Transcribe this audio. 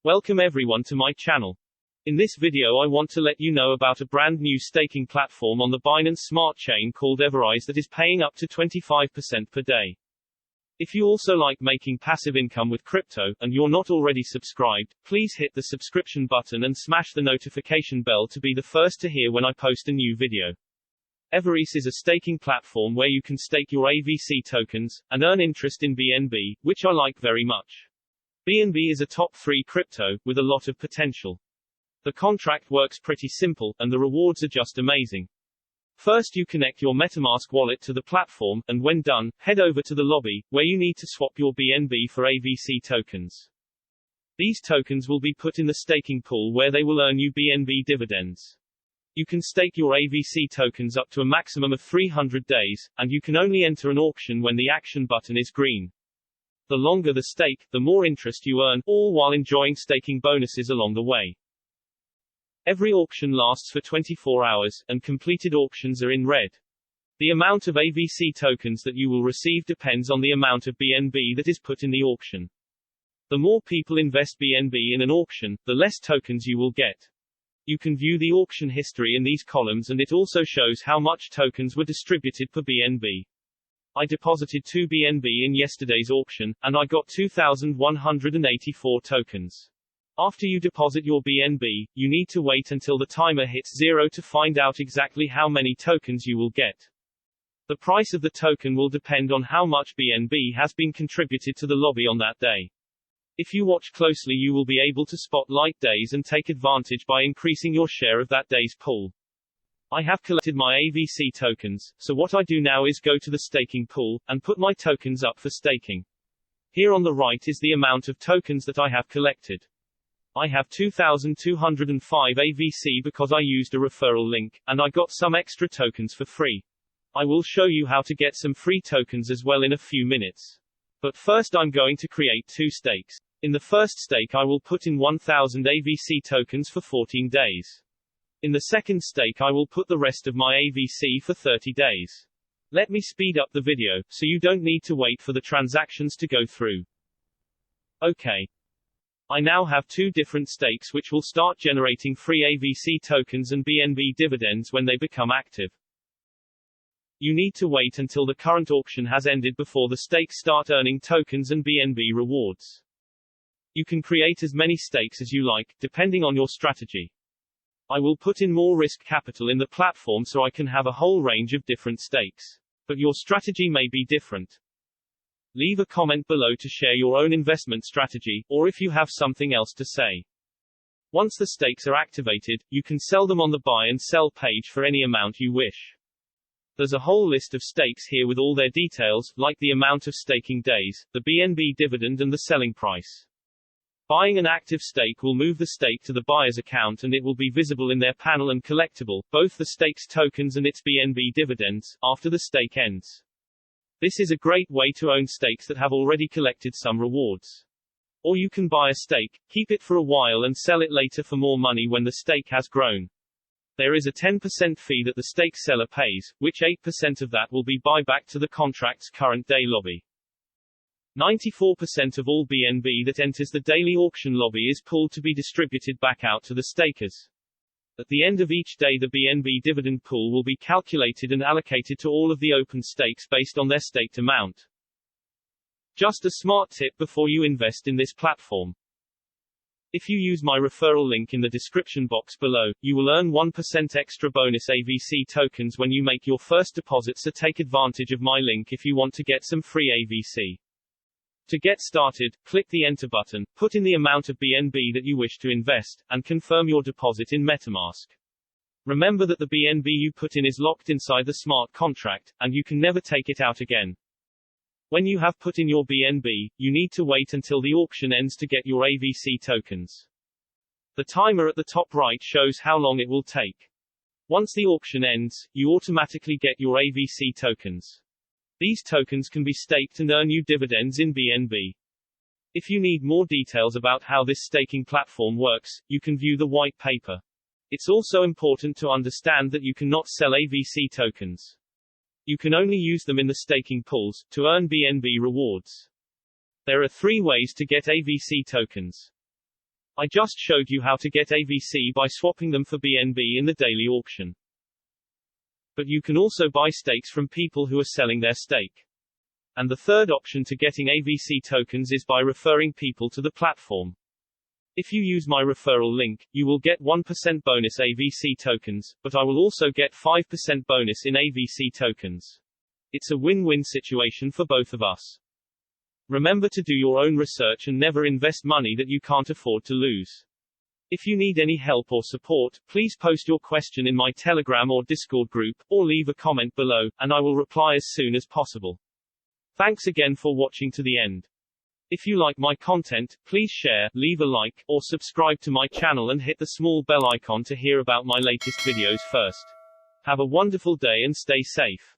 Welcome everyone to my channel. In this video I want to let you know about a brand new staking platform on the Binance Smart Chain called Avarice that is paying up to 25% per day. If you also like making passive income with crypto, and you're not already subscribed, please hit the subscription button and smash the notification bell to be the first to hear when I post a new video. Avarice is a staking platform where you can stake your AVC tokens, and earn interest in BNB, which I like very much. BNB is a top 3 crypto, with a lot of potential. The contract works pretty simple, and the rewards are just amazing. First you connect your MetaMask wallet to the platform, and when done, head over to the lobby, where you need to swap your BNB for AVC tokens. These tokens will be put in the staking pool where they will earn you BNB dividends. You can stake your AVC tokens up to a maximum of 300 days, and you can only enter an auction when the action button is green. The longer the stake, the more interest you earn, all while enjoying staking bonuses along the way. Every auction lasts for 24 hours, and completed auctions are in red. The amount of AVC tokens that you will receive depends on the amount of BNB that is put in the auction. The more people invest BNB in an auction, the less tokens you will get. You can view the auction history in these columns, and it also shows how much tokens were distributed per BNB. I deposited 2 BNB in yesterday's auction, and I got 2,184 tokens. After you deposit your BNB, you need to wait until the timer hits 0 to find out exactly how many tokens you will get. The price of the token will depend on how much BNB has been contributed to the lobby on that day. If you watch closely, you will be able to spot light days and take advantage by increasing your share of that day's pool. I have collected my AVC tokens, so what I do now is go to the staking pool, and put my tokens up for staking. Here on the right is the amount of tokens that I have collected. I have 2,205 AVC because I used a referral link, and I got some extra tokens for free. I will show you how to get some free tokens as well in a few minutes. But first I'm going to create 2 stakes. In the first stake I will put in 1,000 AVC tokens for 14 days. In the second stake I will put the rest of my AVC for 30 days. Let me speed up the video, so you don't need to wait for the transactions to go through. Okay. I now have 2 different stakes which will start generating free AVC tokens and BNB dividends when they become active. You need to wait until the current auction has ended before the stakes start earning tokens and BNB rewards. You can create as many stakes as you like, depending on your strategy. I will put in more risk capital in the platform so I can have a whole range of different stakes. But your strategy may be different. Leave a comment below to share your own investment strategy, or if you have something else to say. Once the stakes are activated, you can sell them on the buy and sell page for any amount you wish. There's a whole list of stakes here with all their details, like the amount of staking days, the BNB dividend and the selling price. Buying an active stake will move the stake to the buyer's account, and it will be visible in their panel and collectible, both the stake's tokens and its BNB dividends, after the stake ends. This is a great way to own stakes that have already collected some rewards. Or you can buy a stake, keep it for a while and sell it later for more money when the stake has grown. There is a 10% fee that the stake seller pays, which 8% of that will be buyback to the contract's current day lobby. 94% of all BNB that enters the daily auction lobby is pooled to be distributed back out to the stakers. At the end of each day the BNB dividend pool will be calculated and allocated to all of the open stakes based on their staked amount. Just a smart tip before you invest in this platform. If you use my referral link in the description box below, you will earn 1% extra bonus AVC tokens when you make your first deposit, so take advantage of my link if you want to get some free AVC. To get started, click the Enter button, put in the amount of BNB that you wish to invest, and confirm your deposit in MetaMask. Remember that the BNB you put in is locked inside the smart contract, and you can never take it out again. When you have put in your BNB, you need to wait until the auction ends to get your AVC tokens. The timer at the top right shows how long it will take. Once the auction ends, you automatically get your AVC tokens. These tokens can be staked and earn you dividends in BNB. If you need more details about how this staking platform works, you can view the white paper. It's also important to understand that you cannot sell AVC tokens. You can only use them in the staking pools, to earn BNB rewards. There are 3 ways to get AVC tokens. I just showed you how to get AVC by swapping them for BNB in the daily auction. But you can also buy stakes from people who are selling their stake. And the third option to getting AVC tokens is by referring people to the platform. If you use my referral link, you will get 1% bonus AVC tokens, but I will also get 5% bonus in AVC tokens. It's a win-win situation for both of us. Remember to do your own research and never invest money that you can't afford to lose. If you need any help or support, please post your question in my Telegram or Discord group, or leave a comment below, and I will reply as soon as possible. Thanks again for watching to the end. If you like my content, please share, leave a like, or subscribe to my channel and hit the small bell icon to hear about my latest videos first. Have a wonderful day and stay safe.